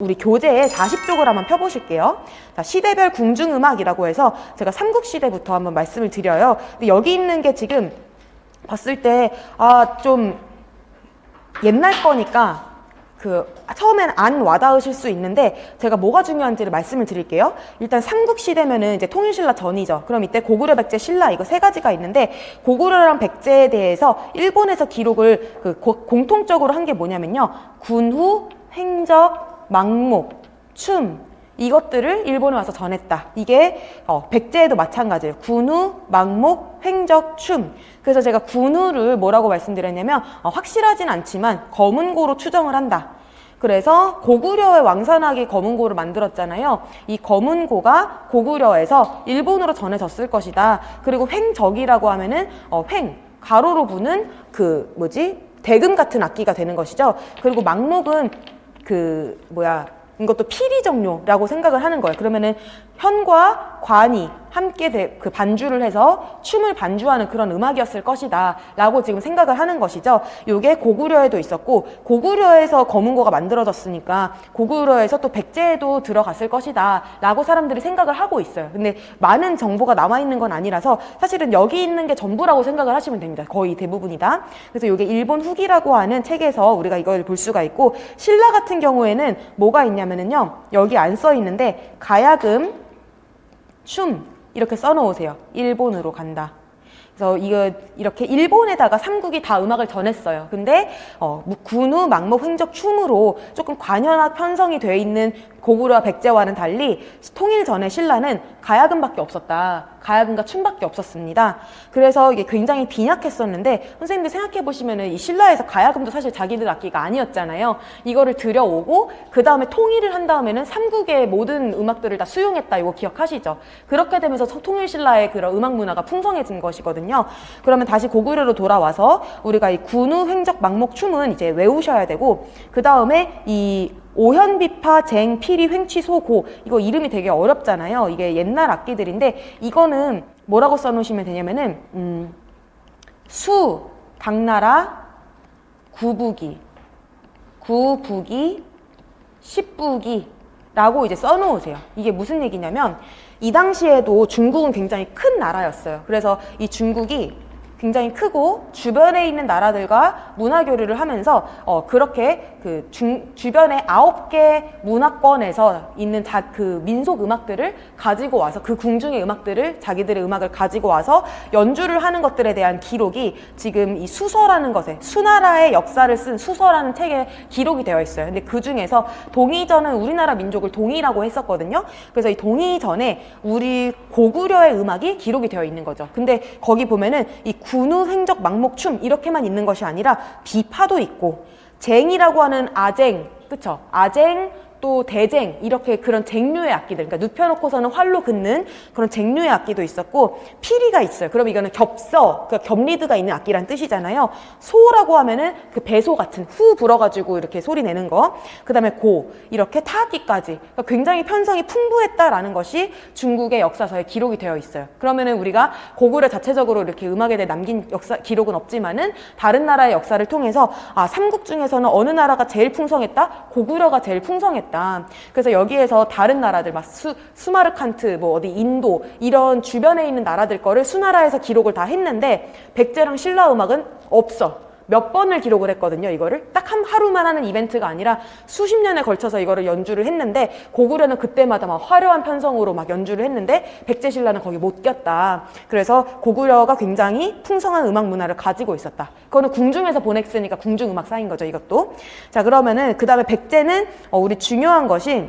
우리 교재에 40쪽을 한번 펴보실게요. 자, 시대별 궁중음악이라고 해서 제가 삼국시대부터 한번 말씀을 드려요. 근데 여기 있는 게 지금 봤을 때 좀 옛날 거니까 처음엔 안 와닿으실 수 있는데 제가 뭐가 중요한지를 말씀을 드릴게요. 일단 삼국시대면은 이제 통일신라 전이죠. 그럼 이때 고구려, 백제, 신라 이거 세 가지가 있는데 고구려랑 백제에 대해서 일본에서 기록을 공통적으로 한 게 뭐냐면요. 군후, 횡적, 막목, 춤 이것들을 일본에 와서 전했다. 이게 백제에도 마찬가지예요. 군후, 막목, 횡적, 춤. 그래서 제가 군후를 뭐라고 말씀드렸냐면 확실하진 않지만 검은고로 추정을 한다. 그래서 고구려의 왕산하기 검은고를 만들었잖아요. 이 검은고가 고구려에서 일본으로 전해졌을 것이다. 그리고 횡적이라고 하면은 가로로 부는 대금 같은 악기가 되는 것이죠. 그리고 막목은 이것도 피리정료라고 생각을 하는 거예요. 그러면은 현과 관이 함께 반주를 해서 춤을 반주하는 그런 음악이었을 것이다 라고 지금 생각을 하는 것이죠. 이게 고구려에도 있었고 고구려에서 검은고가 만들어졌으니까 고구려에서 또 백제에도 들어갔을 것이다 라고 사람들이 생각을 하고 있어요. 근데 많은 정보가 남아있는 건 아니라서 사실은 여기 있는 게 전부라고 생각을 하시면 됩니다. 거의 대부분이다. 그래서 이게 일본 후기라고 하는 책에서 우리가 이걸 볼 수가 있고, 신라 같은 경우에는 뭐가 있냐면은요, 여기 안 써 있는데 가야금, 춤 이렇게 써놓으세요. 일본으로 간다. 그래서 이렇게 일본에다가 삼국이 다 음악을 전했어요. 근데 군후, 막목, 횡적, 춤으로 조금 관현악 편성이 되어 있는 고구려와 백제와는 달리 통일 전에 신라는 가야금밖에 없었다. 가야금과 춤밖에 없었습니다. 그래서 이게 굉장히 빈약했었는데 선생님들 생각해 보시면은 이 신라에서 가야금도 사실 자기들 악기가 아니었잖아요. 이거를 들여오고 그 다음에 통일을 한 다음에는 삼국의 모든 음악들을 다 수용했다. 이거 기억하시죠? 그렇게 되면서 통일 신라의 그런 음악 문화가 풍성해진 것이거든요. 그러면 다시 고구려로 돌아와서 우리가 이 군후, 횡적, 막목, 춤은 이제 외우셔야 되고, 그 다음에 이 오현비파, 쟁, 피리, 횡취, 소, 고 이거 이름이 되게 어렵잖아요. 이게 옛날 악기들인데 이거는 뭐라고 써놓으시면 되냐면은 수, 당나라, 구부기, 십부기 라고 이제 써놓으세요. 이게 무슨 얘기냐면 이 당시에도 중국은 굉장히 큰 나라였어요. 그래서 이 중국이 굉장히 크고 주변에 있는 나라들과 문화 교류를 하면서 그렇게 주변에 9개 문화권에서 있는 민속 음악들을 가지고 와서 그 궁중의 음악들을 자기들의 음악을 가지고 와서 연주를 하는 것들에 대한 기록이 지금 이 수서라는 것에, 수나라의 역사를 쓴 수서라는 책에 기록이 되어 있어요. 근데 그 중에서 동이전은 우리나라 민족을 동이라고 했었거든요. 그래서 이 동이전에 우리 고구려의 음악이 기록이 되어 있는 거죠. 근데 거기 보면은 이 군후, 횡적, 막목, 춤 이렇게만 있는 것이 아니라 비파도 있고 쟁이라고 하는 아쟁, 그쵸? 아쟁, 또 대쟁 이렇게 그런 쟁류의 악기들, 그러니까 눕혀놓고서는 활로 긋는 그런 쟁류의 악기도 있었고, 피리가 있어요. 그럼 이거는 그러니까 겹리드가 있는 악기란 뜻이잖아요. 소라고 하면은 그 배소 같은 후 불어가지고 이렇게 소리 내는 거. 그 다음에 고, 이렇게 타악기까지. 그러니까 굉장히 편성이 풍부했다라는 것이 중국의 역사서에 기록이 되어 있어요. 그러면은 우리가 고구려 자체적으로 이렇게 음악에 대해 남긴 기록은 없지만은 다른 나라의 역사를 통해서 삼국 중에서는 어느 나라가 제일 풍성했다? 고구려가 제일 풍성했다. 그래서 여기에서 다른 나라들 막 수마르칸트, 어디 인도 이런 주변에 있는 나라들 거를 수나라에서 기록을 다 했는데 백제랑 신라 음악은 없어. 몇 번을 기록을 했거든요. 이거를 딱 하루만 하는 이벤트가 아니라 수십 년에 걸쳐서 이거를 연주를 했는데, 고구려는 그때마다 막 화려한 편성으로 막 연주를 했는데 백제 신라는 거기 못 꼈다. 그래서 고구려가 굉장히 풍성한 음악 문화를 가지고 있었다. 그거는 궁중에서 보냈으니까 궁중 음악 쌓인 거죠, 이것도. 자, 그러면은 그 다음에 백제는 우리 중요한 것이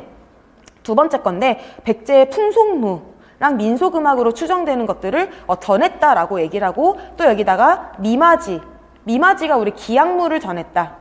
두 번째 건데, 백제의 풍속무 랑 민속음악으로 추정되는 것들을 전했다라고 얘기를 하고, 또 여기다가 미마지가 우리 기악무를 전했다.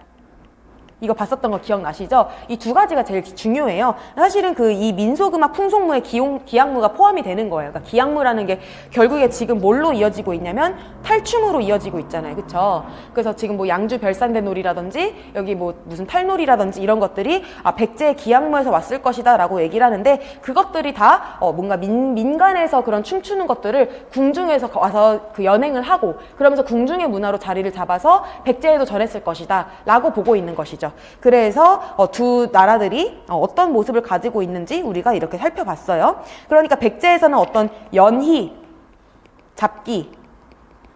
이거 봤었던 거 기억나시죠? 이 두 가지가 제일 중요해요. 사실은 이 민속음악 풍속무에 기악무가 포함이 되는 거예요. 그러니까 기악무라는 게 결국에 지금 뭘로 이어지고 있냐면 탈춤으로 이어지고 있잖아요. 그쵸? 그래서 지금 양주 별산대 놀이라든지 여기 무슨 탈놀이라든지 이런 것들이 백제의 기악무에서 왔을 것이다 라고 얘기를 하는데, 그것들이 다 뭔가 민간에서 그런 춤추는 것들을 궁중에서 와서 연행을 하고, 그러면서 궁중의 문화로 자리를 잡아서 백제에도 전했을 것이다 라고 보고 있는 것이죠. 것이죠. 그래서 두 나라들이 어떤 모습을 가지고 있는지 우리가 이렇게 살펴봤어요. 그러니까 백제에서는 어떤 연희, 잡기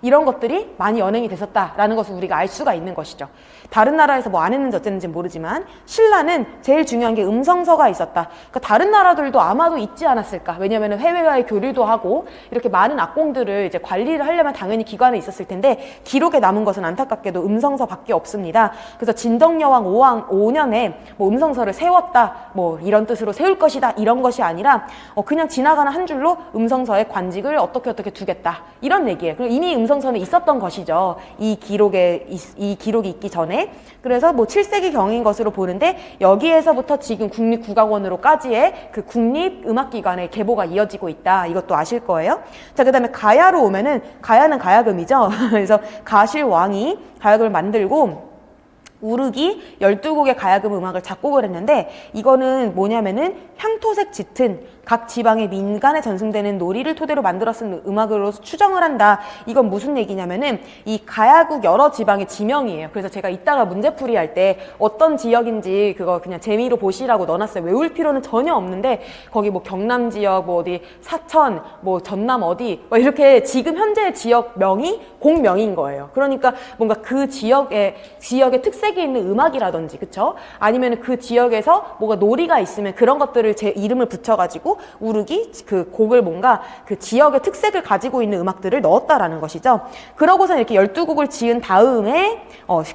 이런 것들이 많이 연행이 됐었다라는 것을 우리가 알 수가 있는 것이죠. 다른 나라에서 뭐 안 했는지 어쨌는지 모르지만 신라는 제일 중요한 게 음성서가 있었다. 그러니까 다른 나라들도 아마도 있지 않았을까. 왜냐하면 해외와의 교류도 하고 이렇게 많은 악공들을 이제 관리를 하려면 당연히 기관에 있었을 텐데 기록에 남은 것은 안타깝게도 음성서밖에 없습니다. 그래서 진덕여왕 5년에 뭐 음성서를 세웠다, 뭐 이런 뜻으로 세울 것이다 이런 것이 아니라 그냥 지나가는 한 줄로 음성서의 관직을 어떻게 두겠다 이런 얘기예요. 그리고 이미 음성서는 있었던 것이죠. 이 기록이 있기 전에. 그래서 뭐 7세기 경인 것으로 보는데 여기에서부터 지금 국립국악원으로까지의 그 국립음악기관의 계보가 이어지고 있다. 이것도 아실 거예요. 자, 그 다음에 가야로 오면은 가야는 가야금이죠. 그래서 가실왕이 가야금을 만들고 우르기 12곡의 가야금 음악을 작곡을 했는데 이거는 뭐냐면은 향토색 짙은 각 지방의 민간에 전승되는 놀이를 토대로 만들어 쓴 음악으로 추정을 한다. 이건 무슨 얘기냐면은 이 가야국 여러 지방의 지명이에요. 그래서 제가 이따가 문제풀이 할 때 어떤 지역인지 그거 그냥 재미로 보시라고 넣어놨어요. 외울 필요는 전혀 없는데 거기 뭐 경남 지역, 뭐 어디 사천, 뭐 전남 어디 뭐 이렇게 지금 현재 지역명이 공명인 거예요. 그러니까 뭔가 그 지역의 특색이 있는 음악이라든지, 그쵸? 아니면 그 지역에서 뭐가 놀이가 있으면 그런 것들을 제 이름을 붙여가지고 우르기 그 곡을 뭔가 그 지역의 특색을 가지고 있는 음악들을 넣었다라는 것이죠. 그러고서 이렇게 12곡을 지은 다음에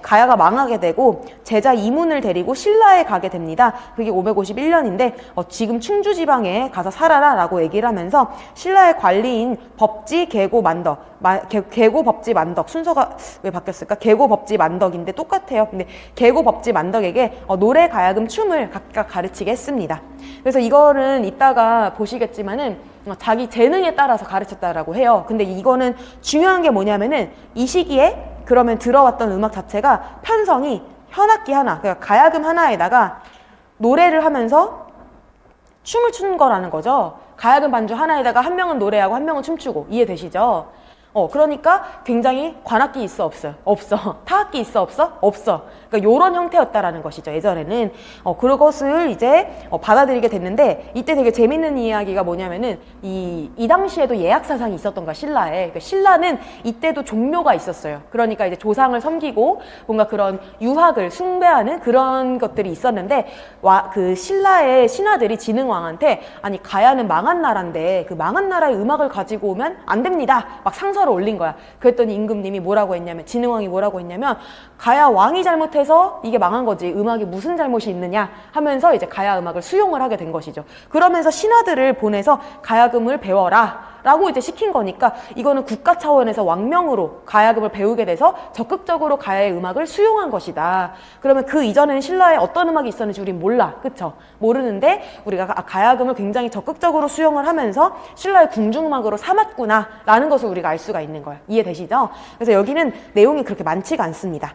가야가 망하게 되고 제자 이문을 데리고 신라에 가게 됩니다. 그게 551년인데 지금 충주 지방에 가서 살아라 라고 얘기를 하면서 신라의 관리인 법지, 계고, 만덕 계고, 법지, 만덕 순서가 왜 바뀌었을까? 계고, 법지, 만덕인데 똑같아요. 근데 계고, 법지, 만덕에게 노래, 가야금, 춤을 각각 가르치게 했습니다. 그래서 이거는 이따가 보시겠지만은 자기 재능에 따라서 가르쳤다라고 해요. 근데 이거는 중요한 게 뭐냐면은 이 시기에 그러면 들어왔던 음악 자체가 편성이 현악기 하나, 그러니까 가야금 하나에다가 노래를 하면서 춤을 추는 거라는 거죠. 가야금 반주 하나에다가 한 명은 노래하고 한 명은 춤추고. 이해되시죠? 그러니까 굉장히 관악기 있어 없어요? 없어. 타악기 있어 없어? 없어. 그러니까 요런 형태였다라는 것이죠. 예전에는 그것을 이제 받아들이게 됐는데 이때 되게 재밌는 이야기가 뭐냐면은 이 당시에도 예약 사상이 있었던 거야, 신라에. 그러니까 신라는 이때도 종묘가 있었어요. 그러니까 이제 조상을 섬기고 뭔가 그런 유학을 숭배하는 그런 것들이 있었는데 그 신라의 신하들이 진흥왕한테 아니 가야는 망한 나라인데 그 망한 나라의 음악을 가지고 오면 안 됩니다. 막 상서를 올린 거야. 그랬더니 임금님이 뭐라고 했냐면 진흥왕이 뭐라고 했냐면 가야 왕이 잘못해서 이게 망한 거지 음악이 무슨 잘못이 있느냐 하면서 이제 가야 음악을 수용을 하게 된 것이죠. 그러면서 신하들을 보내서 가야금을 배워라 라고 이제 시킨 거니까 이거는 국가 차원에서 왕명으로 가야금을 배우게 돼서 적극적으로 가야의 음악을 수용한 것이다. 그러면 그 이전에는 신라에 어떤 음악이 있었는지 우린 몰라. 그쵸? 모르는데 우리가 가야금을 굉장히 적극적으로 수용을 하면서 신라의 궁중음악으로 삼았구나 라는 것을 우리가 알 수가 있는 거예요. 이해되시죠? 그래서 여기는 내용이 그렇게 많지가 않습니다.